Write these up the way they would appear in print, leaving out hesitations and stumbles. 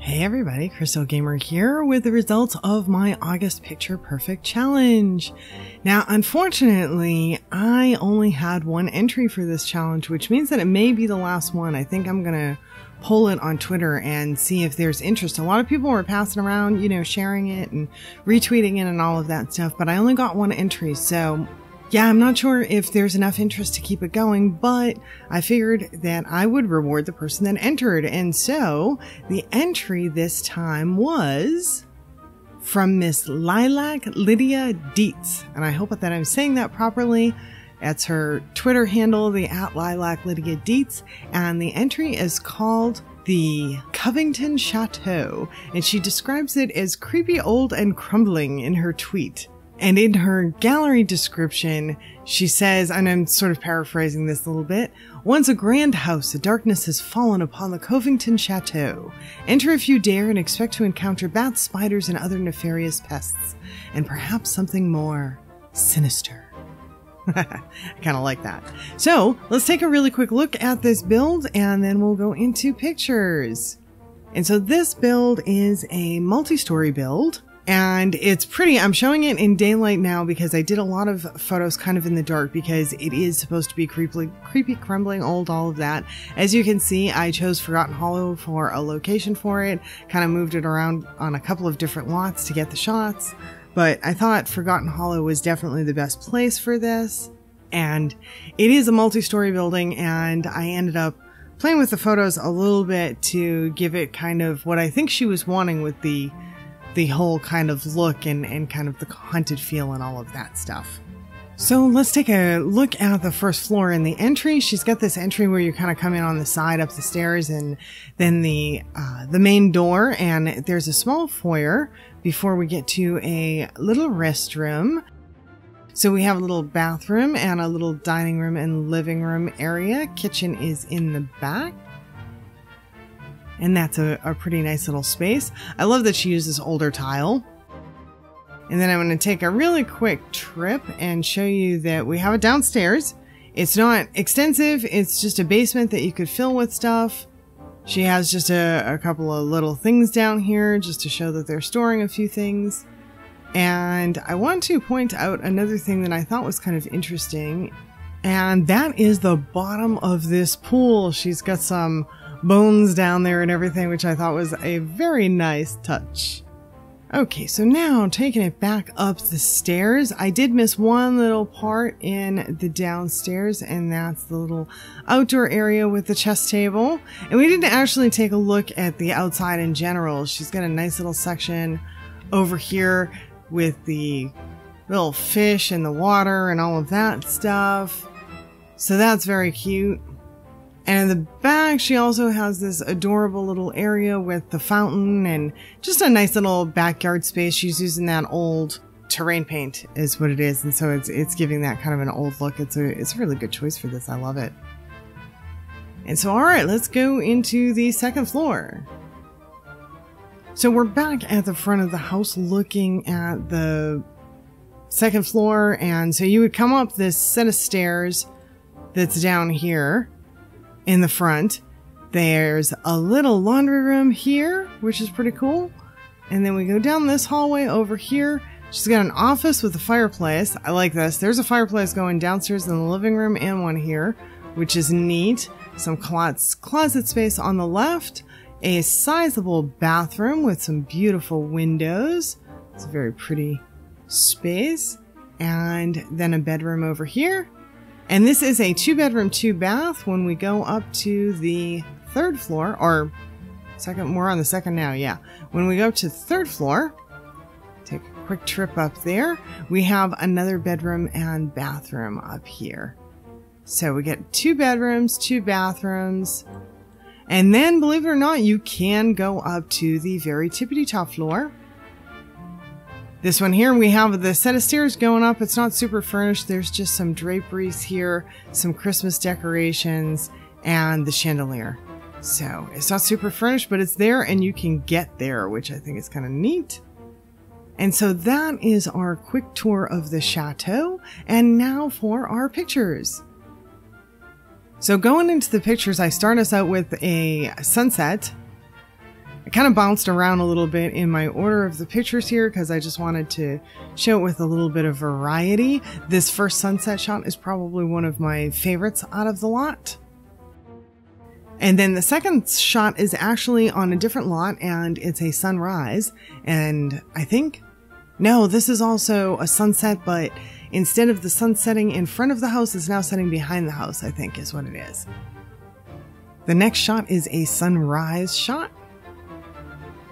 Hey everybody, Krystal Gamer here with the results of my August Picture Perfect Challenge. Now, unfortunately, I only had one entry for this challenge, which means that it may be the last one. I think I'm gonna poll it on Twitter and see if there's interest. A lot of people were passing around, sharing it and retweeting it and all of that stuff, but I only got one entry, so yeah, I'm not sure if there's enough interest to keep it going, but I figured that I would reward the person that entered. And so the entry this time was from Miss LilacLydiaDeetz. And I hope that I'm saying that properly. That's her Twitter handle, the @LilacLydiaDeetz. And the entry is called the Covington Château. And she describes it as creepy, old, and crumbling in her tweet. And in her gallery description, she says, and I'm sort of paraphrasing this a little bit, "Once a grand house, the darkness has fallen upon the Covington Château. Enter if you dare and expect to encounter bats, spiders, and other nefarious pests, and perhaps something more sinister." I kind of like that. So let's take a really quick look at this build, and then we'll go into pictures. And so this build is a multi-story build. And it's pretty. I'm showing it in daylight now because I did a lot of photos kind of in the dark because it is supposed to be creepy, crumbling, old, all of that. As you can see, I chose Forgotten Hollow for a location for it, kind of moved it around on a couple of different lots to get the shots. But I thought Forgotten Hollow was definitely the best place for this. And it is a multi-story building, and I ended up playing with the photos a little bit to give it kind of what I think she was wanting with the whole kind of look and kind of the haunted feel and all of that stuff. So let's take a look at the first floor in the entry. She's got this entry where you kind of come in on the side up the stairs and then the main door, and there's a small foyer before we get to a little restroom. So we have a little bathroom and a little dining room and living room area. Kitchen is in the back. And that's a pretty nice little space. I love that she uses older tile. And then I'm going to take a really quick trip and show you that we have it downstairs. It's not extensive. It's just a basement that you could fill with stuff. She has just a couple of little things down here just to show that they're storing a few things. And I want to point out another thing that I thought was kind of interesting. And that is the bottom of this pool. She's got some bones down there and everything, which I thought was a very nice touch. Okay, so now taking it back up the stairs, I did miss one little part in the downstairs, and that's the little outdoor area with the chess table. And we didn't actually take a look at the outside in general. She's got a nice little section over here with the little fish in the water and all of that stuff. So that's very cute. And in the back, she also has this adorable little area with the fountain and just a nice little backyard space. She's using that old terrain paint is what it is. And so it's giving that kind of an old look. It's a really good choice for this. I love it. And so, all right, let's go into the second floor. So we're back at the front of the house looking at the second floor. And so you would come up this set of stairs that's down here. In the front, there's a little laundry room here, which is pretty cool. And then we go down this hallway over here. She's got an office with a fireplace. I like this. There's a fireplace going downstairs in the living room and one here, which is neat. Some closet space on the left. A sizable bathroom with some beautiful windows. It's a very pretty space. And then a bedroom over here. And this is a 2-bedroom, 2-bath. When we go up to the third floor, or second, we're on the second now, yeah. When we go up to the third floor, take a quick trip up there, we have another bedroom and bathroom up here. So we get 2 bedrooms, 2 bathrooms. And then, believe it or not, you can go up to the very tippity-top floor. This one here, we have the set of stairs going up. It's not super furnished. There's just some draperies here, some Christmas decorations, and the chandelier. So it's not super furnished, but it's there and you can get there, which I think is kind of neat. And so that is our quick tour of the chateau. And now for our pictures. So going into the pictures, I start us out with a sunset. I kind of bounced around a little bit in my order of the pictures here because I just wanted to show it with a little bit of variety. This first sunset shot is probably one of my favorites out of the lot. And then the second shot is actually on a different lot, and it's a sunrise. And I think, no, this is also a sunset, but instead of the sun setting in front of the house, it's now setting behind the house, I think is what it is. The next shot is a sunrise shot.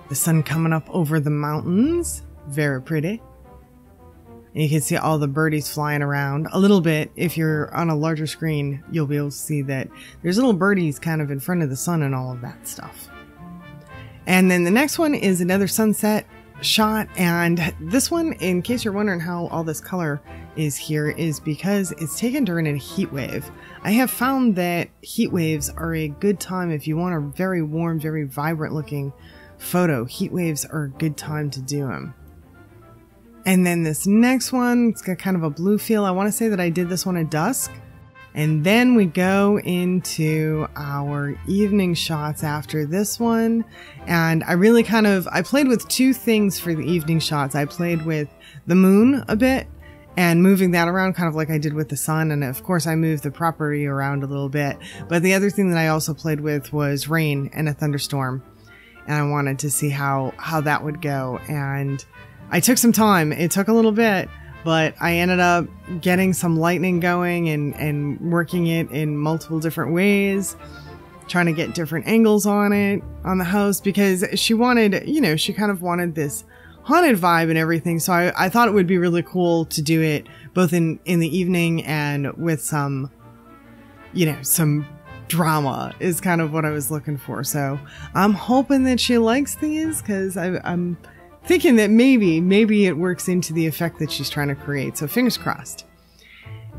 The sun coming up over the mountains. Very pretty. And you can see all the birdies flying around a little bit. If you're on a larger screen, you'll be able to see that there's little birdies kind of in front of the sun and all of that stuff. And then the next one is another sunset shot. And this one, in case you're wondering how all this color is here, is because it's taken during a heat wave. I have found that heat waves are a good time if you want a very warm, very vibrant looking photo. Heat waves are a good time to do them. And then this next one, it's got kind of a blue feel. I want to say that I did this one at dusk. And then we go into our evening shots after this one. And I really I played with two things for the evening shots. I played with the moon a bit and moving that around kind of like I did with the sun. And of course I moved the property around a little bit. But the other thing that I also played with was rain and a thunderstorm. And I wanted to see how that would go. And I took some time. It took a little bit, but I ended up getting some lightning going and working it in multiple different ways, trying to get different angles on it, on the house, because she wanted, you know, she kind of wanted this haunted vibe and everything. So I thought it would be really cool to do it both in the evening and with some, you know, some drama is kind of what I was looking for. So I'm hoping that she likes these, because I'm thinking that maybe it works into the effect that she's trying to create. So fingers crossed.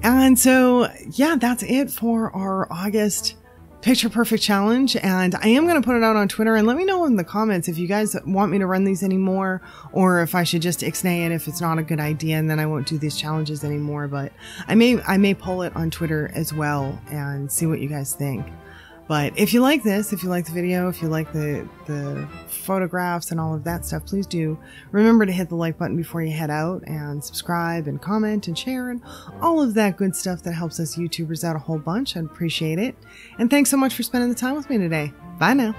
And so, yeah, that's it for our August Picture Perfect Challenge. And I am going to put it out on Twitter, and let me know in the comments if you guys want me to run these anymore, or if I should just ixnay it if it's not a good idea, and then I won't do these challenges anymore. But I may poll it on Twitter as well and see what you guys think. But if you like this, if you like the video, if you like the photographs and all of that stuff, please do remember to hit the like button before you head out, and subscribe and comment and share and all of that good stuff that helps us YouTubers out a whole bunch. I'd appreciate it. And thanks so much for spending the time with me today. Bye now.